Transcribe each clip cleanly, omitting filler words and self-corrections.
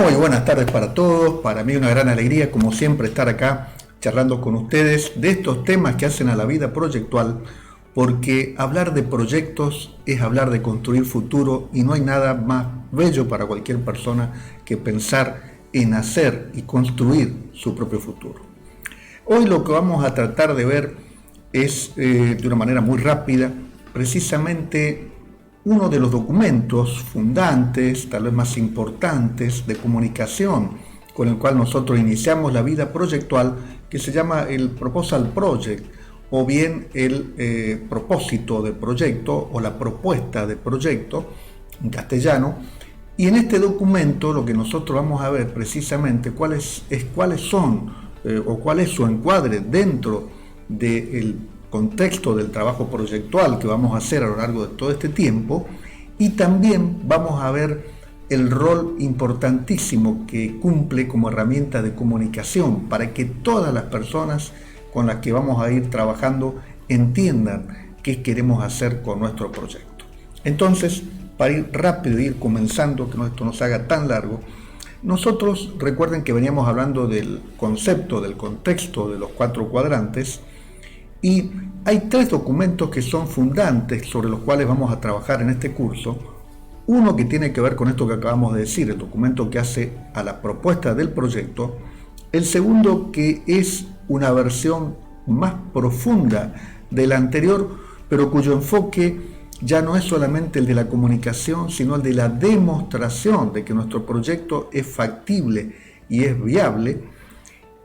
Muy buenas tardes para todos. Para mí una gran alegría, como siempre, estar acá charlando con ustedes de estos temas que hacen a la vida proyectual, porque hablar de proyectos es hablar de construir futuro y no hay nada más bello para cualquier persona que pensar en hacer y construir su propio futuro. Hoy lo que vamos a tratar de ver es, de una manera muy rápida, precisamente uno de los documentos fundantes, tal vez más importantes, de comunicación con el cual nosotros iniciamos la vida proyectual, que se llama el Proposal Project, o bien el propósito de proyecto o la propuesta de proyecto en castellano. Y en este documento lo que nosotros vamos a ver precisamente cuáles son o cuál es su encuadre dentro del contexto del trabajo proyectual que vamos a hacer a lo largo de todo este tiempo, y también vamos a ver el rol importantísimo que cumple como herramienta de comunicación para que todas las personas con las que vamos a ir trabajando entiendan qué queremos hacer con nuestro proyecto. Entonces, para ir rápido e ir comenzando, que esto no se haga tan largo, nosotros recuerden que veníamos hablando del concepto, del contexto de los 4 cuadrantes, y hay 3 documentos que son fundantes sobre los cuales vamos a trabajar en este curso. Uno que tiene que ver con esto que acabamos de decir, el documento que hace a la propuesta del proyecto. El segundo, que es una versión más profunda del anterior, pero cuyo enfoque ya no es solamente el de la comunicación, sino el de la demostración de que nuestro proyecto es factible y es viable.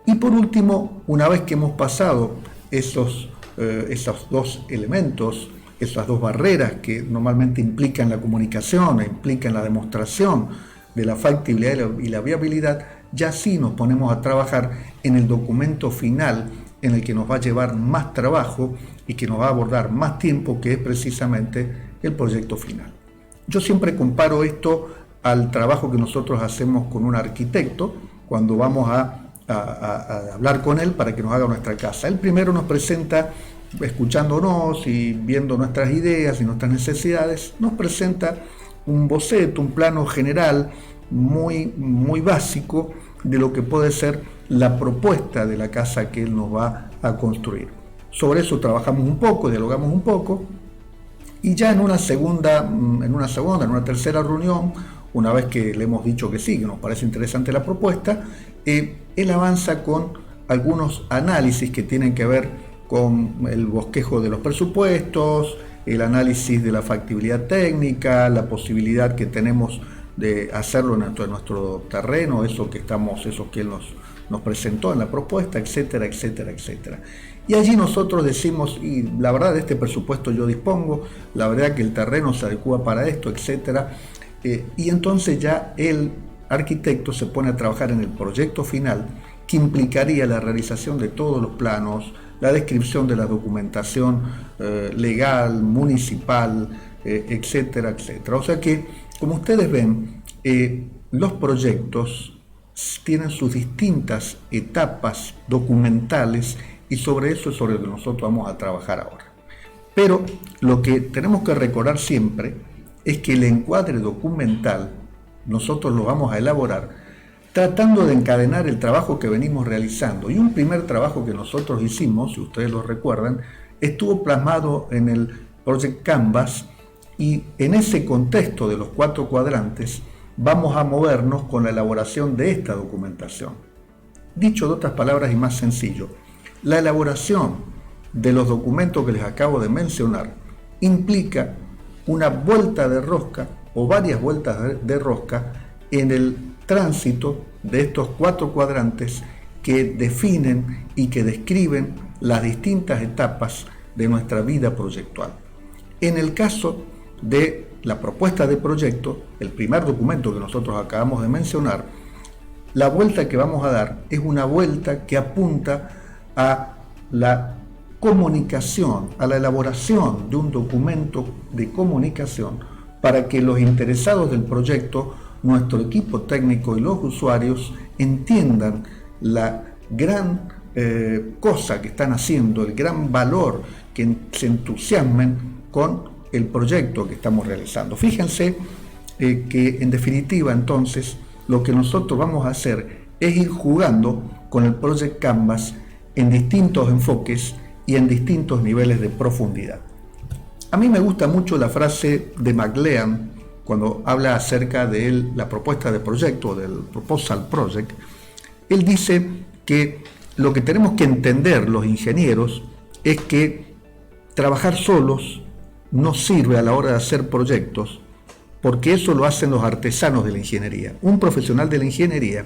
Y por último, una vez que hemos pasado esos 2 elementos, esas 2 barreras que normalmente implican la comunicación, implican la demostración de la factibilidad y la viabilidad, ya sí nos ponemos a trabajar en el documento final, en el que nos va a llevar más trabajo y que nos va a abordar más tiempo, que es precisamente el proyecto final. Yo siempre comparo esto al trabajo que nosotros hacemos con un arquitecto cuando vamos a hablar con él para que nos haga nuestra casa. Él primero nos presenta, escuchándonos y viendo nuestras ideas y nuestras necesidades, nos presenta un boceto, un plano general muy básico de lo que puede ser la propuesta de la casa que él nos va a construir. Sobre eso trabajamos un poco, dialogamos un poco, y ya en una tercera reunión, una vez que le hemos dicho que sí, que nos parece interesante la propuesta, él avanza con algunos análisis que tienen que ver con el bosquejo de los presupuestos, el análisis de la factibilidad técnica, la posibilidad que tenemos de hacerlo en nuestro terreno, eso que él nos presentó en la propuesta, etcétera, etcétera, etcétera. Y allí nosotros decimos, y la verdad de este presupuesto yo dispongo, la verdad que el terreno se adecua para esto, etcétera. Y entonces ya el arquitecto se pone a trabajar en el proyecto final, que implicaría la realización de todos los planos, la descripción de la documentación legal, municipal, etcétera, etcétera. O sea que, como ustedes ven, los proyectos tienen sus distintas etapas documentales, y sobre eso es sobre lo que nosotros vamos a trabajar ahora. Pero lo que tenemos que recordar siempre es que el encuadre documental nosotros lo vamos a elaborar tratando de encadenar el trabajo que venimos realizando. Y un primer trabajo que nosotros hicimos, si ustedes lo recuerdan, estuvo plasmado en el Project Canvas, y en ese contexto de los 4 cuadrantes vamos a movernos con la elaboración de esta documentación. Dicho de otras palabras y más sencillo, la elaboración de los documentos que les acabo de mencionar implica una vuelta de rosca o varias vueltas de rosca en el tránsito de estos 4 cuadrantes que definen y que describen las distintas etapas de nuestra vida proyectual. En el caso de la propuesta de proyecto, el primer documento que nosotros acabamos de mencionar, la vuelta que vamos a dar es una vuelta que apunta a la comunicación, a la elaboración de un documento de comunicación para que los interesados del proyecto, nuestro equipo técnico y los usuarios entiendan la gran cosa que están haciendo, el gran valor, que se entusiasmen con el proyecto que estamos realizando. Fíjense que en definitiva entonces lo que nosotros vamos a hacer es ir jugando con el Project Canvas en distintos enfoques y en distintos niveles de profundidad. A mí me gusta mucho la frase de McLean cuando habla acerca de la propuesta de proyecto, del Proposal Project. Él dice que lo que tenemos que entender los ingenieros es que trabajar solos no sirve a la hora de hacer proyectos, porque eso lo hacen los artesanos de la ingeniería. Un profesional de la ingeniería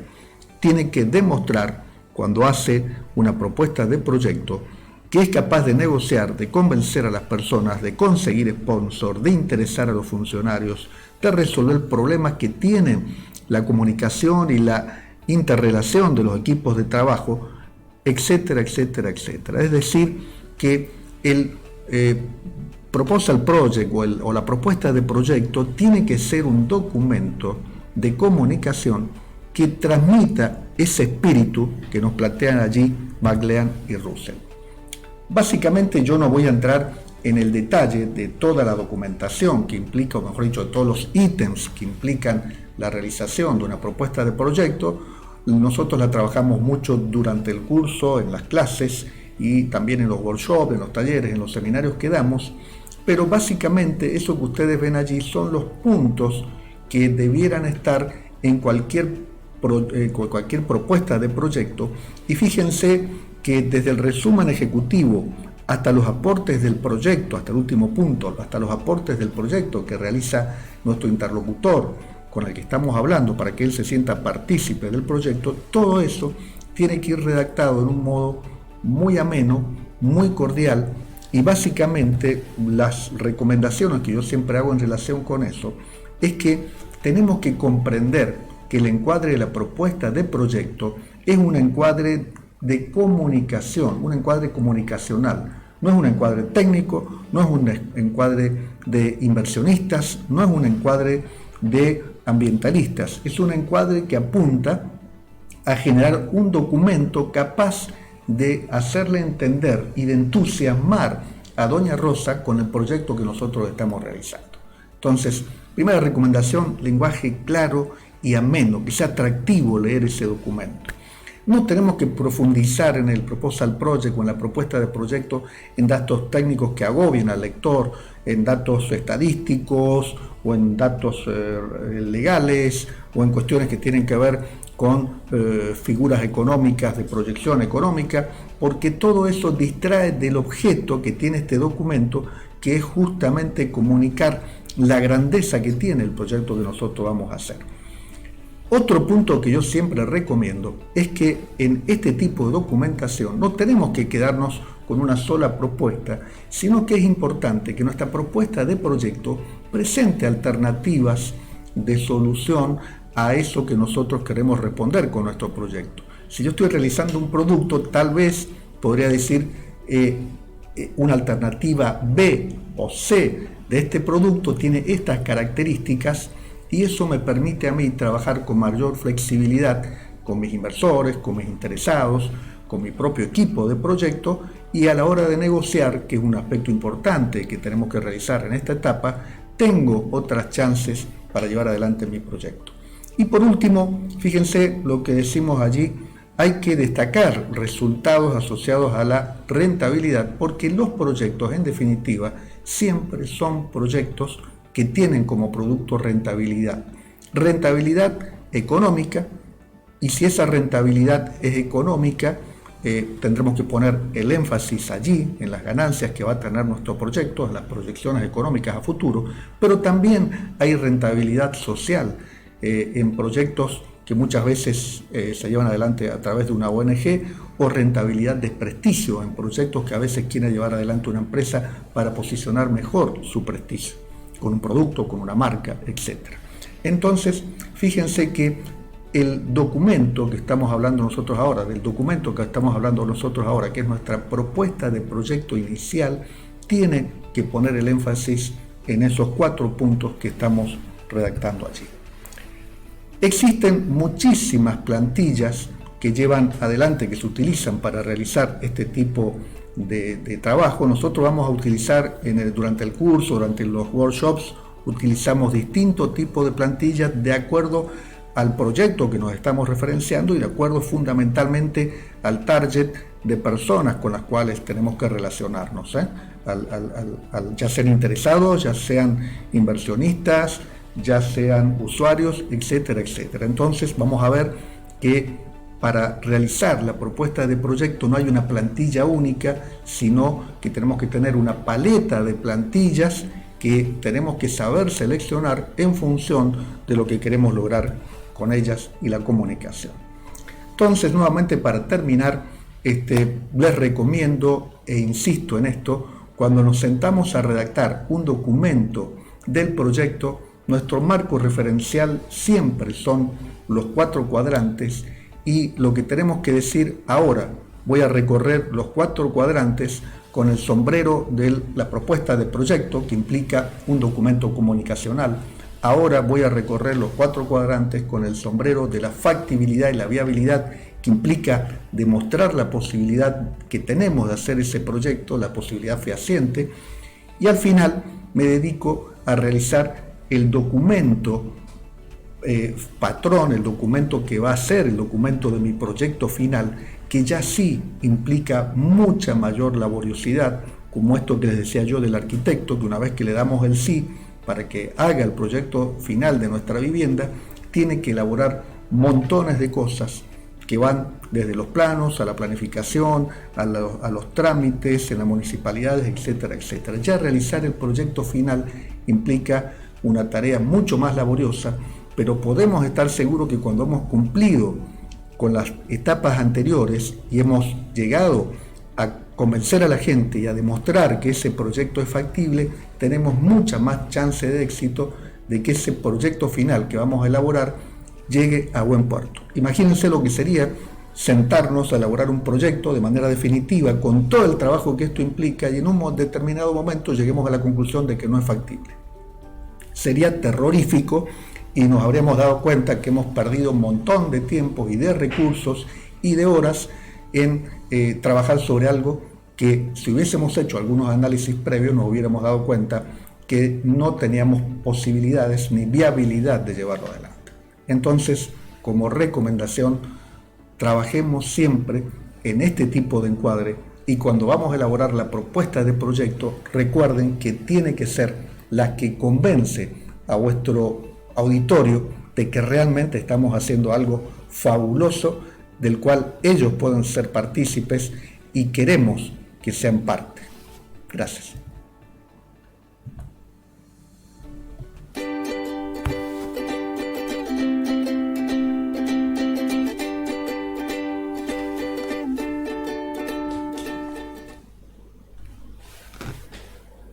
tiene que demostrar, cuando hace una propuesta de proyecto, que es capaz de negociar, de convencer a las personas, de conseguir sponsor, de interesar a los funcionarios, de resolver problemas que tienen la comunicación y la interrelación de los equipos de trabajo, etcétera, etcétera, etcétera. Es decir, que el Proposal Project o la propuesta de proyecto tiene que ser un documento de comunicación que transmita ese espíritu que nos plantean allí McLean y Russell. Básicamente yo no voy a entrar en el detalle de toda la documentación que implica, o mejor dicho, de todos los ítems que implican la realización de una propuesta de proyecto. Nosotros la trabajamos mucho durante el curso, en las clases y también en los workshops, en los talleres, en los seminarios que damos, pero básicamente eso que ustedes ven allí son los puntos que debieran estar en cualquier propuesta de proyecto, y fíjense que desde el resumen ejecutivo hasta los aportes del proyecto, hasta el último punto, hasta los aportes del proyecto que realiza nuestro interlocutor con el que estamos hablando para que él se sienta partícipe del proyecto, todo eso tiene que ir redactado en un modo muy ameno, muy cordial, y básicamente las recomendaciones que yo siempre hago en relación con eso es que tenemos que comprender que el encuadre de la propuesta de proyecto es un encuadre de comunicación, un encuadre comunicacional. No es un encuadre técnico, no es un encuadre de inversionistas, no es un encuadre de ambientalistas, es un encuadre que apunta a generar un documento capaz de hacerle entender y de entusiasmar a Doña Rosa con el proyecto que nosotros estamos realizando. Entonces, primera recomendación, lenguaje claro y ameno, que sea atractivo leer ese documento. No tenemos que profundizar en el Proposal Project o en la propuesta de proyecto en datos técnicos que agobien al lector, en datos estadísticos o en datos legales o en cuestiones que tienen que ver con figuras económicas, de proyección económica, porque todo eso distrae del objeto que tiene este documento, que es justamente comunicar la grandeza que tiene el proyecto que nosotros vamos a hacer. Otro punto que yo siempre recomiendo es que en este tipo de documentación no tenemos que quedarnos con una sola propuesta, sino que es importante que nuestra propuesta de proyecto presente alternativas de solución a eso que nosotros queremos responder con nuestro proyecto. Si yo estoy realizando un producto, tal vez podría decir una alternativa B o C de este producto tiene estas características, y eso me permite a mí trabajar con mayor flexibilidad con mis inversores, con mis interesados, con mi propio equipo de proyecto, y a la hora de negociar, que es un aspecto importante que tenemos que realizar en esta etapa, tengo otras chances para llevar adelante mi proyecto. Y por último, fíjense lo que decimos allí, hay que destacar resultados asociados a la rentabilidad, porque los proyectos, en definitiva, siempre son proyectos que tienen como producto rentabilidad. Rentabilidad económica, y si esa rentabilidad es económica, tendremos que poner el énfasis allí, en las ganancias que va a tener nuestro proyecto, en las proyecciones económicas a futuro, pero también hay rentabilidad social en proyectos que muchas veces se llevan adelante a través de una ONG, o rentabilidad de prestigio en proyectos que a veces quiere llevar adelante una empresa para posicionar mejor su prestigio, con un producto, con una marca, etc. Entonces, fíjense que el documento que estamos hablando nosotros ahora, que es nuestra propuesta de proyecto inicial, tiene que poner el énfasis en esos 4 puntos que estamos redactando allí. Existen muchísimas plantillas que llevan adelante, que se utilizan para realizar este tipo de trabajo. Nosotros vamos a utilizar durante el curso, durante los workshops, utilizamos distintos tipos de plantillas de acuerdo al proyecto que nos estamos referenciando y de acuerdo fundamentalmente al target de personas con las cuales tenemos que relacionarnos, ya sean interesados, ya sean inversionistas, ya sean usuarios, etcétera, etcétera. Entonces vamos a ver que para realizar la propuesta de proyecto no hay una plantilla única, sino que tenemos que tener una paleta de plantillas que tenemos que saber seleccionar en función de lo que queremos lograr con ellas y la comunicación. Entonces, nuevamente para terminar, les recomiendo e insisto en esto, cuando nos sentamos a redactar un documento del proyecto, nuestro marco referencial siempre son los 4 cuadrantes y lo que tenemos que decir ahora, voy a recorrer los 4 cuadrantes con el sombrero de la propuesta de proyecto que implica un documento comunicacional. Ahora voy a recorrer los 4 cuadrantes con el sombrero de la factibilidad y la viabilidad que implica demostrar la posibilidad que tenemos de hacer ese proyecto, la posibilidad fehaciente, y al final me dedico a realizar el documento patrón, el documento que va a ser el documento de mi proyecto final, que ya sí implica mucha mayor laboriosidad, como esto que les decía yo del arquitecto, que una vez que le damos el sí para que haga el proyecto final de nuestra vivienda, tiene que elaborar montones de cosas que van desde los planos a la planificación, a los trámites en las municipalidades, etcétera, etcétera. Ya realizar el proyecto final implica una tarea mucho más laboriosa, pero podemos estar seguros que cuando hemos cumplido con las etapas anteriores y hemos llegado a convencer a la gente y a demostrar que ese proyecto es factible, tenemos mucha más chance de éxito de que ese proyecto final que vamos a elaborar llegue a buen puerto. Imagínense lo que sería sentarnos a elaborar un proyecto de manera definitiva con todo el trabajo que esto implica y en un determinado momento lleguemos a la conclusión de que no es factible. Sería terrorífico y nos habríamos dado cuenta que hemos perdido un montón de tiempo y de recursos y de horas en trabajar sobre algo que si hubiésemos hecho algunos análisis previos nos hubiéramos dado cuenta que no teníamos posibilidades ni viabilidad de llevarlo adelante. Entonces, como recomendación, trabajemos siempre en este tipo de encuadre y cuando vamos a elaborar la propuesta de proyecto, recuerden que tiene que ser la que convence a vuestro auditorio de que realmente estamos haciendo algo fabuloso del cual ellos pueden ser partícipes y queremos que sean parte. Gracias.